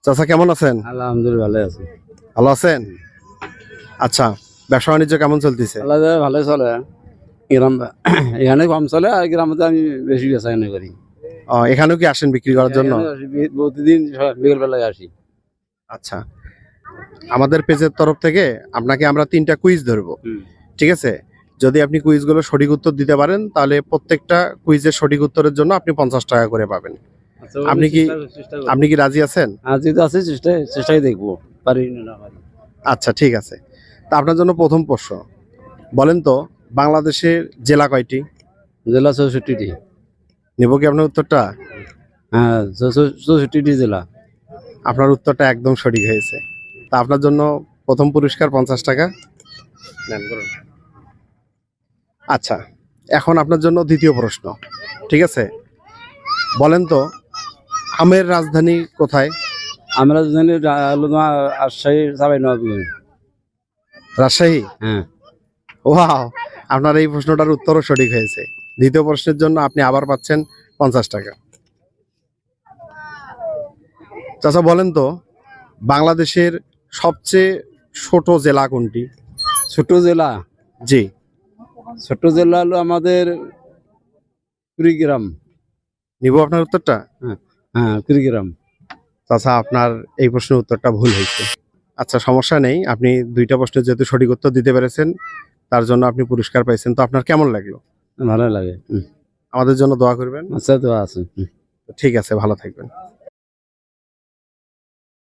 চাচা কেমন আছেন? আলহামদুলিল্লাহ ভালো আছি। ভালো আছেন? আচ্ছা, ব্যবসা বাণিজ্য কেমন চলতেছে? আল্লাহ ভালোই চলে। গ্রাম এখানে কম চলে, আর গ্রামে আমি বেশি বেচা কেনা করি। এখানেও কি আসেন বিক্রি করার জন্য? এখানে আসি, প্রতিদিন বিকেল বেলায় আসি। আচ্ছা, আমাদের পেজের তরফ থেকে আপনাকে আমরা 3টা কুইজ ধরবো, ঠিক আছে? যদি আপনি কুইজগুলো সঠিক উত্তর দিতে পারেন তাহলে প্রত্যেকটা কুইজের সঠিক উত্তরের জন্য আপনি 50 টাকা করে পাবেন। আচ্ছা, আপনি কি রাজি আছেন? আজকে তো আছে, চেষ্টাই দেখবো, পারি না পারি। আচ্ছা, ঠিক আছে। তা আপনার জন্য প্রথম প্রশ্ন, বলেন তো বাংলাদেশের জেলা কয়টি? জেলা 64টি। নেব কি আপনার উত্তরটা? হ্যাঁ, 64টি জেলা। আপনার উত্তরটা একদম সঠিক হয়েছে। তা আপনার জন্য প্রথম পুরস্কার 50 টাকা। আচ্ছা, এখন আপনার জন্য দ্বিতীয় প্রশ্ন, ঠিক আছে? বলেন তো আমের রাজধানী কোথায়? আমরা জানি হলো তোমার রাজশাহী চাঁপাইনবাবগঞ্জ। রাজশাহী? হ্যাঁ। ওয়াও, আপনার এই প্রশ্নটার উত্তরও সঠিক হয়েছে। দ্বিতীয় প্রশ্নের জন্য আপনি আবার পাচ্ছেন 50 টাকা। চাচা বলেন তো বাংলাদেশের সবচেয়ে ছোট জেলা কোনটি? ছোট জেলা? জি। ছোট জেলা হলো আমাদের কুড়িগ্রাম। নিব আপনার উত্তরটা? হ্যাঁ, হ্যাঁ, কুড়িগ্রাম। চাচা আপনার এই প্রশ্নের উত্তরটা ভুল হয়েছে। আচ্ছা, সমস্যা নেই, আপনি 2টা প্রশ্নের যেহেতু সঠিক উত্তর দিতে পেরেছেন তার জন্য আপনি পুরস্কার পাইছেন। তো আপনার কেমন লাগলো? ভালো লাগে। আমাদের জন্য দোয়া করবেন। আচ্ছা, তো আছে। ঠিক আছে, ভালো থাকবেন।